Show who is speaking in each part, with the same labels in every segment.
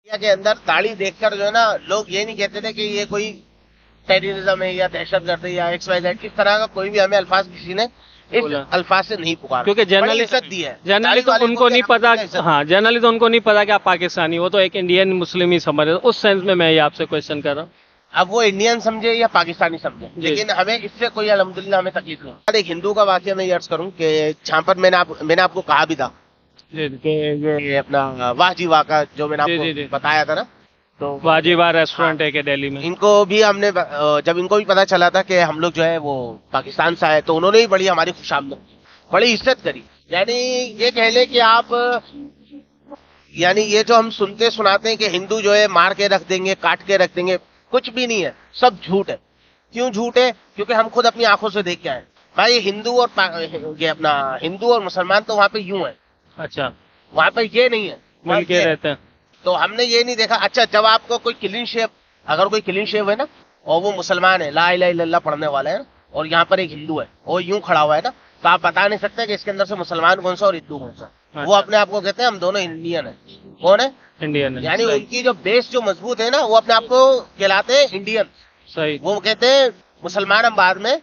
Speaker 1: India के अंदर दाढ़ी देखकर जो है ना, लोग ये नहीं कहते थे कि ये कोई टेररिज्म है या दहशतगर्द है या XYZ, इस तरह का कोई भी हमें अल्फाज किसी ने इस अल्फाज से नहीं पुकारा,
Speaker 2: क्योंकि जनरली
Speaker 1: इज्जत दी है।
Speaker 2: जनरली तो उनको नहीं पता, हाँ जनरली तो उनको नहीं पता कि आप पाकिस्तानी हो, तो एक इंडियन मुस्लिम ही समझ रहे, उस सेंस में मैं ये आपसे क्वेश्चन कर रहा हूँ।
Speaker 1: अब वो इंडियन समझे या पाकिस्तानी समझे, लेकिन हमें इससे कोई अल्हम्दुलिल्लाह हमें तकलीफ नहीं। एक हिंदू का वाकया मैं अर्ज करूँ कि जहाँ पर मैंने आपको कहा भी था कि ये अपना वाह जी वाह का जो मैंने आपको बताया था ना, तो
Speaker 2: वाह जी वाह रेस्टोरेंट है दिल्ली में,
Speaker 1: इनको भी हमने जब इनको भी पता चला था कि हम लोग जो है वो पाकिस्तान से आए, तो उन्होंने भी बड़ी हमारी खुशामद, बड़ी इज्जत करी। यानी ये कह ले कि आप, यानी ये जो हम सुनते सुनाते हैं कि हिंदू जो है मार के रख देंगे, काट के रख देंगे, कुछ भी नहीं है, सब झूठ है। क्यों झूठ है? क्योंकि हम खुद अपनी आंखों से देख के आए भाई। हिंदू और ये अपना हिंदू और मुसलमान तो वहाँ पे यूं है,
Speaker 2: अच्छा
Speaker 1: वहाँ पे ये नहीं है,
Speaker 2: मिल के रहते हैं।
Speaker 1: तो हमने ये नहीं देखा। अच्छा, जब आपको कोई क्लीन शेव, अगर कोई क्लीन शेव है ना और वो मुसलमान है, ला इलाहा इल्लल्लाह पढ़ने वाला है, और यहाँ पर एक हिंदू है और यूं खड़ा हुआ है ना, तो आप बता नहीं सकते कि इसके अंदर से मुसलमान कौन सा और हिंदू कौन सा। वो अपने आप को कहते हैं हम दोनों इंडियन है। कौन है?
Speaker 2: इंडियन है।
Speaker 1: यानी उनकी जो बेस जो मजबूत है ना, वो अपने आप को कहलाते हैं इंडियन।
Speaker 2: सही।
Speaker 1: वो कहते हैं मुसलमान हम बाद में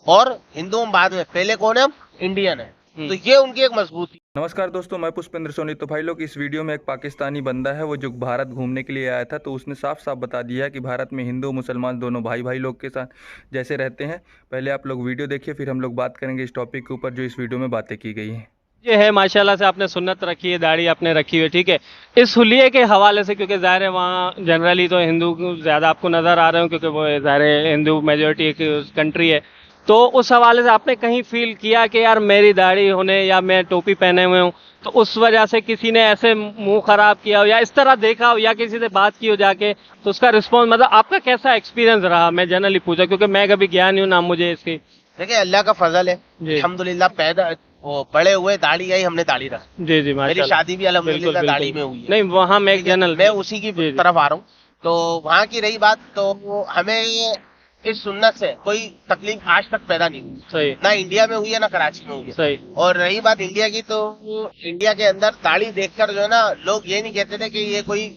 Speaker 1: और हिंदू हम बाद में, पहले कौन है? हम इंडियन है। तो ये उनकी एक मजबूती।
Speaker 3: नमस्कार दोस्तों, मैं पुष्पेंद्र सोनी। तो भाई लोग, इस वीडियो में एक पाकिस्तानी बंदा है, वो जो भारत घूमने के लिए आया था, तो उसने साफ साफ बता दिया है कि भारत में हिंदू मुसलमान दोनों भाई भाई लोग के साथ जैसे रहते हैं। पहले आप लोग वीडियो देखिए, फिर हम लोग बात करेंगे इस टॉपिक के ऊपर जो इस वीडियो में बातें की गई हैं।
Speaker 2: ये है माशाल्लाह से आपने सुन्नत रखी है, दाढ़ी आपने रखी हुई है, ठीक है। इस हुलिये के हवाले से, क्योंकि ज़ाहिर है वहाँ जनरली तो हिंदू ज़्यादा आपको नज़र आ रहे हो, क्योंकि वो ज़ाहिर है हिंदू मेजोरिटी की कंट्री है, तो उस हवाले से आपने कहीं फील किया कि यार मेरी दाढ़ी होने या मैं टोपी पहने हुए हूँ, तो उस वजह से किसी ने ऐसे मुंह खराब किया हो या इस तरह देखा हो या किसी से बात की हो जाके, तो उसका रिस्पॉन्स, मतलब आपका कैसा एक्सपीरियंस रहा? मैं जनरली पूछा क्योंकि मैं कभी गया नहीं हूँ ना, मुझे इसकी।
Speaker 1: देखिए, अल्लाह का फजल है, अल्हम्दुलिल्लाह। पैदा वो बड़े हुए दाढ़ी आई, हमने दाढ़ी रखी।
Speaker 2: जी जी,
Speaker 1: मेरी शादी भी अल्हम्दुलिल्लाह दाढ़ी में हुई है।
Speaker 2: नहीं, वहाँ मैं जनरल,
Speaker 1: मैं उसी की तरफ आ रहा हूँ। तो वहाँ की रही बात, तो हमें इस सुन्नत से कोई तकलीफ आज तक पैदा नहीं हुई।
Speaker 2: सही।
Speaker 1: ना इंडिया में हुई है ना कराची में हुई है।
Speaker 2: सही।
Speaker 1: और रही बात इंडिया की, तो इंडिया के अंदर दाढ़ी देखकर जो है ना, लोग ये नहीं कहते थे कि ये कोई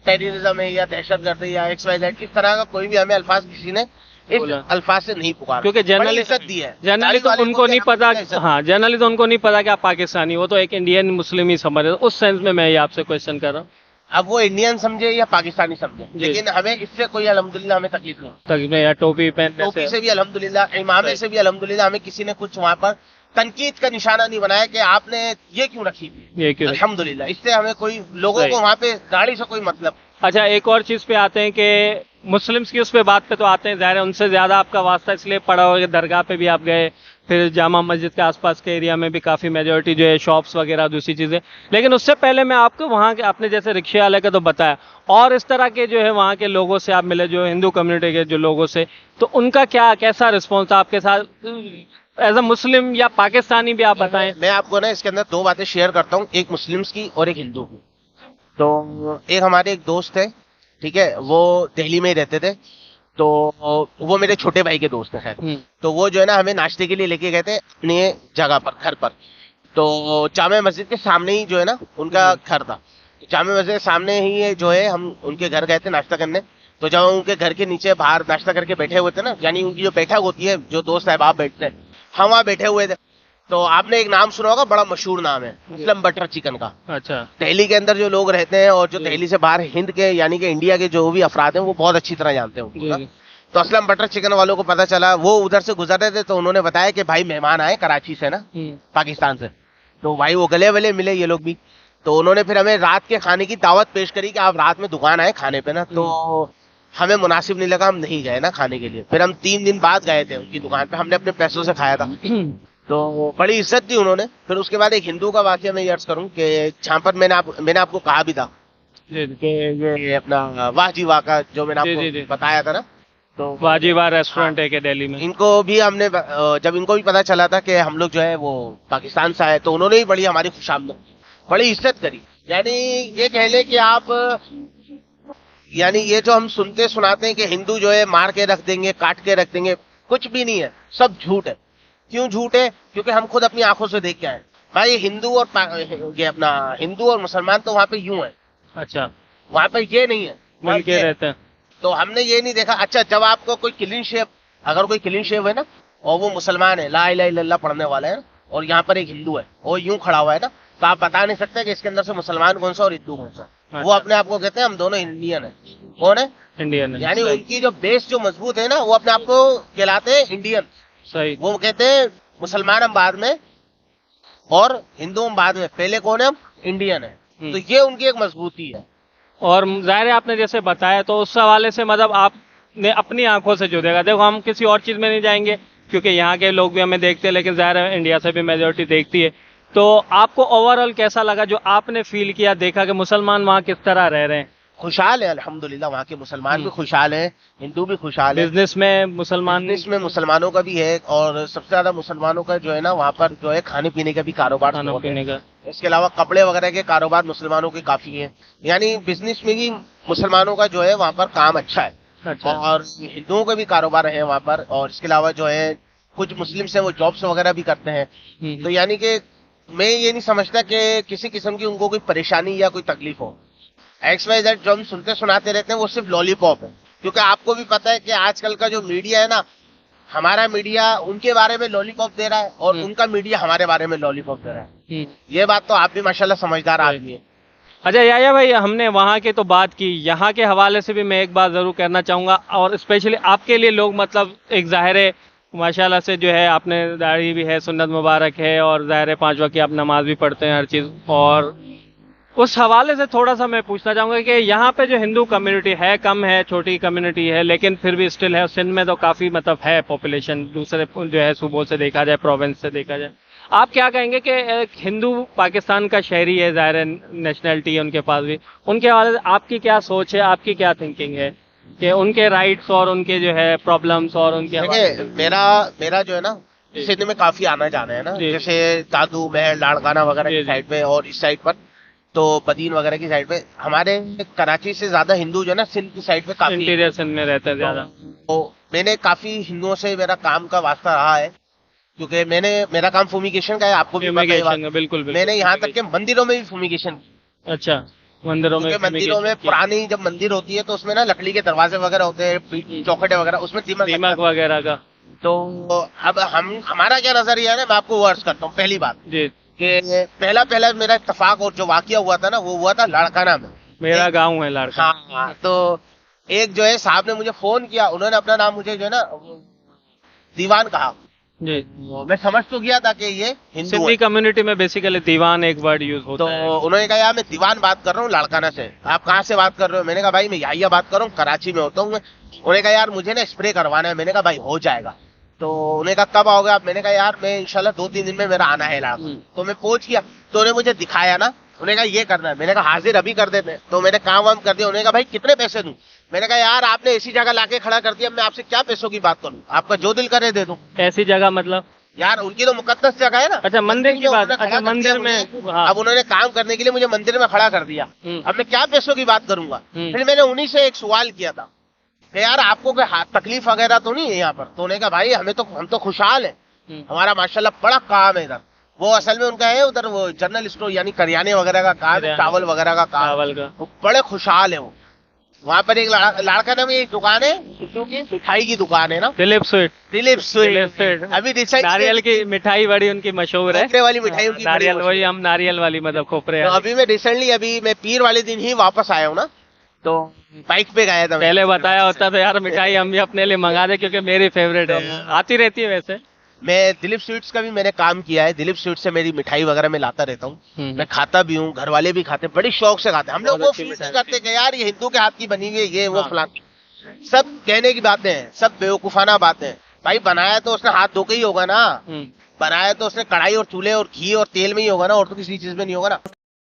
Speaker 1: टेररिज्म है या दहशतगर्द है या XYZ, इस तरह का कोई भी हमें अल्फाज किसी ने इस अल्फाज से नहीं पुकारा,
Speaker 2: क्योंकि जनरली
Speaker 1: इज्जत दी है।
Speaker 2: जनरली तो उनको नहीं पता, हाँ जनरली तो उनको नहीं पता कि आप पाकिस्तानी हो, तो एक इंडियन मुस्लिम ही समझ रहे, उस सेंस में मैं ये आपसे क्वेश्चन कर रहा हूँ।
Speaker 1: अब वो इंडियन समझे या पाकिस्तानी समझे, लेकिन हमें इससे कोई अल्हम्दुलिल्लाह हमें तकलीफ नहीं।
Speaker 2: तकलीफ या टोपी पहनने
Speaker 1: टोपी से भी अल्हम्दुलिल्लाह, इमामे से भी अल्हम्दुलिल्लाह, हमें किसी ने कुछ वहाँ पर तनकीद का निशाना नहीं बनाया कि आपने ये क्यों रखी,
Speaker 2: ये क्यों,
Speaker 1: अल्हम्दुलिल्लाह। इससे हमें कोई, लोगों को वहाँ पे दाढ़ी से कोई मतलब।
Speaker 2: अच्छा, एक और चीज पे आते हैं कि मुस्लिम्स की उस पे बात पे तो आते हैं, ज़ाहिर है उनसे ज्यादा आपका वास्ता इसलिए पड़ा होगा, दरगाह पे भी आप गए, फिर जामा मस्जिद के आसपास के एरिया में भी काफ़ी मेजोरिटी जो है शॉप्स वगैरह दूसरी चीज़ें। लेकिन उससे पहले मैं आपको वहाँ के, आपने जैसे रिक्शे वाले का तो बताया, और इस तरह के जो है वहाँ के लोगों से आप मिले, जो हिंदू कम्युनिटी के जो लोगों से, तो उनका क्या, कैसा रिस्पॉन्स था आपके साथ एज अ मुस्लिम या पाकिस्तानी भी आप बताएं।
Speaker 1: मैं आपको ना इसके अंदर दो बातें शेयर करता हूँ, एक मुस्लिम्स की और एक हिंदू की। तो एक हमारे एक दोस्त है, ठीक है, वो दिल्ली में ही रहते थे, तो वो मेरे छोटे भाई के दोस्त हैं। तो वो जो है ना, हमें नाश्ते के लिए लेके गए थे अपने जगह पर, घर पर। तो जामा मस्जिद के सामने ही जो है ना उनका घर था। जामा मस्जिद के सामने ही जो है, हम उनके घर गए थे नाश्ता करने। तो जब हम उनके घर के नीचे बाहर नाश्ता करके बैठे हुए थे ना, यानी उनकी जो बैठक होती है, जो दोस्त साहब आप बैठते हैं, हम वहाँ बैठे हुए थे। तो आपने एक नाम सुना होगा, बड़ा मशहूर नाम है, असलम बटर चिकन का।
Speaker 2: अच्छा।
Speaker 1: दिल्ली के अंदर जो लोग रहते हैं और जो दिल्ली से बाहर हिंद के यानी कि इंडिया के जो भी अफराद हैं, वो बहुत अच्छी तरह जानते हैं उनको। तो असलम बटर चिकन वालों को पता चला, वो उधर से गुजर रहे थे, तो उन्होंने बताया कि भाई मेहमान आए कराची से ना, पाकिस्तान से। तो भाई वो गले वले मिले ये लोग भी। तो उन्होंने फिर हमें रात के खाने की दावत पेश करी कि आप रात में दुकान आए खाने पे ना। तो हमें मुनासिब नहीं लगा, हम नहीं गए ना खाने के लिए। फिर हम 3 दिन बाद गए थे उनकी दुकान पे, हमने अपने पैसों से खाया था। तो बड़ी इज्जत दी उन्होंने। फिर उसके बाद एक हिंदू का वाकया मैं अर्ज करूँ कि जहाँ पर मैंने आपको कहा भी था कि ये अपना वाह जी वाह का जो मैंने आपको बताया था ना, तो
Speaker 2: वाह जी वाह रेस्टोरेंट है दिल्ली में,
Speaker 1: इनको भी हमने, जब इनको भी पता चला था कि हम लोग जो है वो पाकिस्तान से आए, तो उन्होंने भी बड़ी हमारी खुशामद, बड़ी इज्जत करी। यानी ये कह ले कि आप, यानी ये जो हम सुनते सुनाते हैं कि हिंदू जो है मार के रख देंगे, काट के रख देंगे, कुछ भी नहीं है, सब झूठ है। क्यों झूठ है? क्योंकि हम खुद अपनी आंखों से देख के आए भाई। हिंदू और ये अपना हिंदू और मुसलमान तो वहाँ पे यूं है,
Speaker 2: अच्छा,
Speaker 1: वहाँ पर ये नहीं है, वहाँ
Speaker 2: मिल के
Speaker 1: ये-
Speaker 2: रहते हैं।
Speaker 1: तो हमने ये नहीं देखा। अच्छा, जब आपको कोई क्लीन शेव, अगर कोई क्लीन शेव है ना और वो मुसलमान है, ला इलाहा इल्लल्लाह पढ़ने वाला है, और यहाँ पर एक हिंदू है और यूं खड़ा हुआ है ना, तो आप बता नहीं सकते कि इसके अंदर से मुसलमान कौन सा और हिंदू कौन सा। वो
Speaker 2: अच्छा।
Speaker 1: अपने आप को कहते हैं हम दोनों इंडियन है। कौन है?
Speaker 2: इंडियन है,
Speaker 1: यानी
Speaker 2: सही,
Speaker 1: उनकी जो बेस जो मजबूत है ना, वो अपने आप को कहलाते हैं इंडियन।
Speaker 2: सही।
Speaker 1: वो कहते हैं मुसलमान हम बाद में और हिंदू हम बाद में, पहले कौन है? हम इंडियन है। तो ये उनकी एक मजबूती है।
Speaker 2: और जाहिर है आपने जैसे बताया, तो उस हवाले से मतलब आपने अपनी आंखों से जो देखा, देखो हम किसी और चीज में नहीं जाएंगे क्योंकि यहाँ के लोग भी हमें देखते हैं, लेकिन जाहिर है इंडिया से भी मेजोरिटी देखती है। तो आपको ओवरऑल कैसा लगा जो आपने फील किया, देखा कि मुसलमान वहाँ किस तरह रह रहे हैं?
Speaker 1: खुशहाल है अल्हम्दुलिल्लाह, वहाँ के मुसलमान भी खुशहाल हैं, हिंदू भी खुशहाल है।
Speaker 2: बिजनेस में मुसलमान,
Speaker 1: बिजनेस में मुसलमानों का भी है, और सबसे ज्यादा मुसलमानों का जो है ना वहाँ पर जो है खाने पीने का भी कारोबार
Speaker 2: खाना
Speaker 1: बहुत है।
Speaker 2: पीने का।
Speaker 1: इसके अलावा कपड़े वगैरह के कारोबार मुसलमानों के काफी हैं। यानी बिजनेस में भी मुसलमानों का जो है वहाँ पर काम अच्छा है।
Speaker 2: अच्छा,
Speaker 1: और हिंदुओं के भी कारोबार है वहाँ पर, और इसके अलावा जो है कुछ मुस्लिम से वो जॉब्स वगैरह भी करते हैं। तो यानी कि मैं ये नहीं समझता कि किसी किस्म की उनको कोई परेशानी या कोई तकलीफ हो। XYZ जो हम सुनते सुनाते रहते हैं वो सिर्फ लॉलीपॉप है, क्योंकि आपको भी पता है कि आजकल का जो मीडिया है ना, हमारा मीडिया उनके बारे में लॉलीपॉप दे रहा है और उनका मीडिया हमारे बारे में लॉलीपॉप दे रहा है। ये बात तो आप भी माशाल्लाह समझदार आदमी है।
Speaker 2: अच्छा याया भाई, हमने वहाँ की तो बात की, यहाँ के हवाले से भी मैं एक बात जरूर कहना चाहूँगा, और स्पेशली आपके लिए लोग मतलब एक ज़ाहिर है माशाल्लाह से जो है आपने दाढ़ी भी है, सुन्नत मुबारक है, और ज़ाहिर है 5 वक्त की आप नमाज भी पढ़ते हैं, हर चीज़। और उस हवाले से थोड़ा सा मैं पूछना चाहूँगा कि यहाँ पे जो हिंदू कम्युनिटी है, कम है, छोटी कम्युनिटी है, लेकिन फिर भी स्टिल है, सिंध में तो काफ़ी मतलब है पॉपुलेशन, दूसरे जो है सूबों से देखा जाए, प्रोविंस से देखा जाए। आप क्या कहेंगे कि एक हिंदू पाकिस्तान का शहरी है, ज़ाहिर है नेशनलिटी है उनके पास भी, उनके हवाले से आपकी क्या सोच है, आपकी क्या थिंकिंग है कि उनके राइट्स और उनके जो है प्रॉब्लम्स और उनके हवाले
Speaker 1: देखिए, मेरा जो है ना सिंध में काफी आना जाना है ना,
Speaker 2: जी।
Speaker 1: जैसे दादू महल लाड़काना वगैरह
Speaker 2: जी,
Speaker 1: की
Speaker 2: जी।
Speaker 1: साइड पे और इस साइड पर तो बदीन वगैरह की साइड पे, हमारे कराची से ज्यादा हिंदू जो है ना सिंध की साइड पे काफी
Speaker 2: इंटीरियर सिंध में रहते हैं ज़्यादा?
Speaker 1: तो मैंने काफी हिंदुओं से मेरा काम का वास्ता रहा है, क्योंकि मेरा काम फूमिगेशन का है, आपको भी पता है ये बात।
Speaker 2: Fumigation, बिल्कुल बिल्कुल।
Speaker 1: मैंने यहाँ तक के मंदिरों में भी फूमिगेशन,
Speaker 2: अच्छा, मंदिरों में
Speaker 1: क्योंकि मंदिरों में
Speaker 2: fumigation किया।
Speaker 1: पुरानी जब मंदिर होती है तो उसमें ना लकड़ी के दरवाजे वगैरह होते हैं, चौखटे वगैरह, उसमें दीमक लगता
Speaker 2: दीमक
Speaker 1: है।
Speaker 2: वगैरह का।
Speaker 1: तो अब हमारा क्या नजरिया है ना, मैं आपको वो अर्ज करता हूँ। पहली बात
Speaker 2: जी,
Speaker 1: कि पहला मेरा इत्तेफाक और जो वाकया हुआ था ना, वो हुआ था लाड़काना में।
Speaker 2: मेरा गांव है लाड़का।
Speaker 1: हाँ, तो एक जो है साहब ने मुझे फोन किया, उन्होंने अपना नाम मुझे जो है ना दीवान कहा।
Speaker 2: जी,
Speaker 1: मैं समझ तो गया था कि ये हिंदू
Speaker 2: सिंधी
Speaker 1: है।
Speaker 2: कम्युनिटी में बेसिकली दीवान एक वर्ड यूज
Speaker 1: तो
Speaker 2: होता है।
Speaker 1: उन्होंने कहा यार मैं दीवान बात कर रहा हूँ लाड़काना से, आप कहाँ से बात कर रहे हो? मैंने कहा भाई मैं यहिया बात कर रहा हूँ, कराची में होता हूँ मैं। उन्होंने कहा यार मुझे ना स्प्रे करवाना है। मैंने कहा भाई हो जाएगा। तो उन्होंने कहा कब आओगे आप? मैंने कहा यार मैं इंशाल्लाह 2-3 दिन में मेरा आना है लाड़का। तो मैं पहुंच गया, तो उन्होंने मुझे दिखाया ना, उन्होंने कहा ये करना है। मैंने कहा हाजिर अभी कर देते हैं। तो मैंने काम वाम कर दिया। उन्होंने कहा भाई कितने पैसे दूं? मैंने कहा यार आपने ऐसी जगह लाके खड़ा कर दिया, मैं आपसे क्या पैसों की बात करूं, आपका जो दिल करे दे दूं।
Speaker 2: ऐसी जगह मतलब?
Speaker 1: यार उनकी तो मुकद्दस जगह है ना।
Speaker 2: अच्छा, मंदिर की बात।
Speaker 1: उन्होंने खड़ा
Speaker 2: अच्छा,
Speaker 1: कर दिया
Speaker 2: मंदिर
Speaker 1: मुझे।
Speaker 2: में। हाँ।
Speaker 1: अब उन्होंने काम करने के लिए मुझे मंदिर में खड़ा कर दिया। अब मैं क्या पैसों की बात करूंगा? फिर मैंने उन्हीं से एक सवाल किया था कि यार आपको कोई तकलीफ वगैरह तो नहीं है यहाँ पर? तो उन्होंने कहा भाई हम तो खुशहाल है, हमारा माशाल्लाह बड़ा काम है इधर। वो असल में उनका है उधर वो जनरल स्टोर यानी करियाने वगैरह का काम है, चावल वगैरह का काम।
Speaker 2: चावल का।
Speaker 1: वो बड़े खुशहाल है वो। वहाँ पर एक लाड़का नाम एक दुकान है, क्योंकि मिठाई की दुकान है ना,
Speaker 2: Dilip sweet.
Speaker 1: Dilip
Speaker 2: Dilip
Speaker 1: sweet.
Speaker 2: Sweet.
Speaker 1: अभी रिसेंट
Speaker 2: नारियल की मिठाई बड़ी उनकी मशहूर है।
Speaker 1: खोपरे वाली मिठाई उनकी बड़ी
Speaker 2: नारियल,
Speaker 1: मशहूर
Speaker 2: वही हम नारियल वाली मतलब खोपरे
Speaker 1: तो
Speaker 2: वाली।
Speaker 1: अभी मैं पीर वाले दिन ही वापस आया हूँ ना, तो बाइक पे गया था मैं।
Speaker 2: पहले बताया होता तो यार मिठाई हम भी अपने लिए मंगा दे, क्योंकि मेरी फेवरेट है, आती रहती है वैसे।
Speaker 1: मैं दिलीप स्वीट्स का भी मैंने काम किया है। दिलीप स्वीट्स से मेरी मिठाई वगैरह मैं लाता रहता हूँ। मैं खाता भी हूँ, घर वाले भी खाते हैं, बड़ी शौक से खाते हैं। हम लोग
Speaker 2: बहुत
Speaker 1: वो
Speaker 2: अच्छी
Speaker 1: फील
Speaker 2: मिठाई।
Speaker 1: करते हैं कि यार ये हिंदू के हाथ की बनी हुई है, ये वो
Speaker 2: हाँ।
Speaker 1: फलाना। सब कहने की बातें हैं, सब बेवकूफाना बातें हैं। भाई बनाया तो उसने हाथ धो के ही होगा ना, बनाया तो उसने कढ़ाई और चूल्हे और घी और तेल में ही होगा ना, और तो किसी चीज में नहीं होगा ना।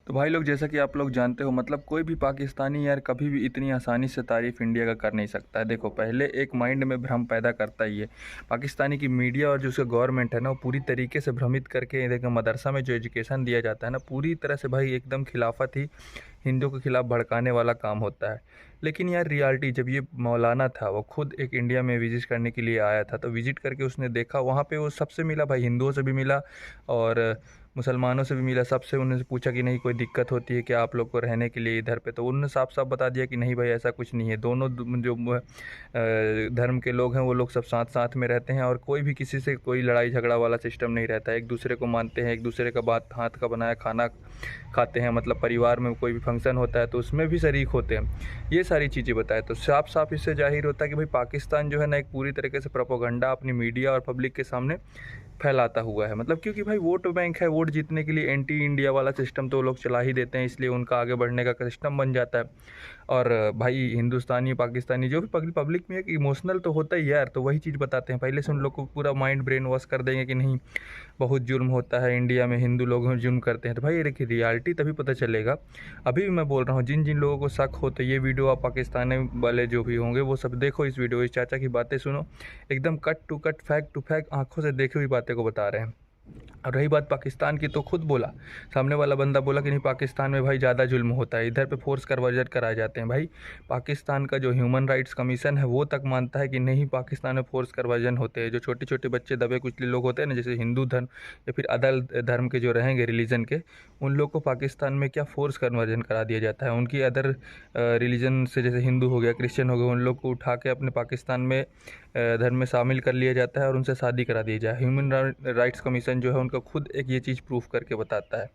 Speaker 3: तो भाई लोग, जैसा कि आप लोग जानते हो, मतलब कोई भी पाकिस्तानी यार कभी भी इतनी आसानी से तारीफ़ इंडिया का कर नहीं सकता है। देखो, पहले एक माइंड में भ्रम पैदा करता ही है पाकिस्तानी की मीडिया, और जो उसका गवर्नमेंट है ना, वो पूरी तरीके से भ्रमित करके देखो मदरसा में जो एजुकेशन दिया जाता है ना, पूरी तरह से भाई एकदम खिलाफत ही, हिंदुओं के खिलाफ भड़काने वाला काम होता है। लेकिन यार रियलिटी, जब ये मौलाना था वो खुद एक इंडिया में विजिट करने के लिए आया था, तो विजिट करके उसने देखा, वहाँ पे वो सबसे मिला भाई, हिंदुओं से भी मिला और मुसलमानों से भी मिला, सबसे उन्होंने पूछा कि नहीं कोई दिक्कत होती है क्या आप लोग को रहने के लिए इधर पे, तो उन्होंने साफ साफ बता दिया कि नहीं भाई ऐसा कुछ नहीं है, दोनों जो धर्म के लोग हैं वो लोग सब साथ साथ में रहते हैं और कोई भी किसी से कोई लड़ाई झगड़ा वाला सिस्टम नहीं रहता है, एक दूसरे को मानते हैं, एक दूसरे का बात हाथ का बनाया खाना खाते हैं, मतलब परिवार में कोई भी फंक्शन होता है तो उसमें भी शरीक होते हैं। ये सारी चीज़ें बताए तो साफ साफ इससे जाहिर होता है कि भाई पाकिस्तान जो है ना एक पूरी तरीके से प्रोपोगंडा अपनी मीडिया और पब्लिक के सामने फैलाता हुआ है, मतलब क्योंकि भाई वोट बैंक है, वोट जीतने के लिए एंटी इंडिया वाला सिस्टम तो वो लोग चला ही देते हैं, इसलिए उनका आगे बढ़ने का सिस्टम बन जाता है। और भाई हिंदुस्तानी पाकिस्तानी जो भी पब्लिक में एक इमोशनल तो होता ही यार, तो वही चीज़ बताते हैं, पहले से उन लोग को पूरा माइंड ब्रेन वॉश कर देंगे कि नहीं बहुत जुल्म होता है इंडिया में, हिंदू लोग जुल्म करते हैं, तो भाई देखिए रियलिटी तभी पता चलेगा। अभी भी मैं बोल रहा हूँ जिन जिन लोगों को शक हो तो ये वीडियो आप पाकिस्तानी वाले जो भी होंगे वो सब देखो इस वीडियो, इस चाचा की बातें सुनो, एकदम cut to cut fact to fact आंखों से देखे हुई बातें को बता रहे हैं। और रही बात पाकिस्तान की तो खुद बोला, सामने वाला बंदा बोला कि नहीं पाकिस्तान में भाई ज़्यादा जुल्म होता है, इधर पे फोर्स कन्वर्जन कराए जाते हैं। भाई पाकिस्तान का जो ह्यूमन राइट्स कमीशन है वो तक मानता है कि नहीं पाकिस्तान में फोर्स कन्वर्जन होते हैं, जो छोटे छोटे बच्चे दबे कुचले लोग होते हैं ना, जैसे हिंदू धर्म या फिर अदर धर्म के जो रहेंगे रिलीजन के, उन लोग को पाकिस्तान में क्या फोर्स कन्वर्जन करा दिया जाता है, उनकी अदर रिलीजन से जैसे हिंदू हो गया क्रिश्चियन हो गया, उन लोग को उठा के अपने पाकिस्तान में धर्म में शामिल कर लिया जाता है और उनसे शादी करा दी जाए। ह्यूमन राइट्स कमीशन जो है उनका खुद एक ये चीज़ प्रूफ करके बताता है।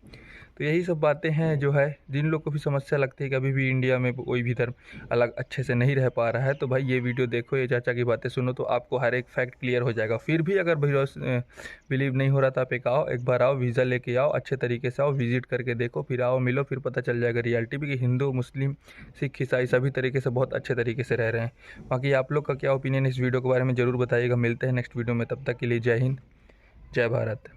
Speaker 3: तो यही सब बातें हैं जो है, जिन लोग को भी समस्या लगती है कि अभी भी इंडिया में कोई भी धर्म अलग अच्छे से नहीं रह पा रहा है, तो भाई ये वीडियो देखो, ये चाचा की बातें सुनो, तो आपको हर एक फैक्ट क्लियर हो जाएगा। फिर भी अगर बिलीव नहीं हो रहा तो आप एक बार आओ, वीज़ा लेके आओ, अच्छे तरीके से आओ, विजिट करके देखो, फिर आओ मिलो, फिर पता चल जाएगा रियलिटी भी कि हिंदू मुस्लिम सिख ईसाई सभी तरीके से बहुत अच्छे तरीके से रह रहे हैं। बाकी आप लोग का क्या ओपिनियन इस वीडियो के बारे में ज़रूर बताइएगा। मिलते हैं नेक्स्ट वीडियो में, तब तक के लिए जय हिंद, जय भारत।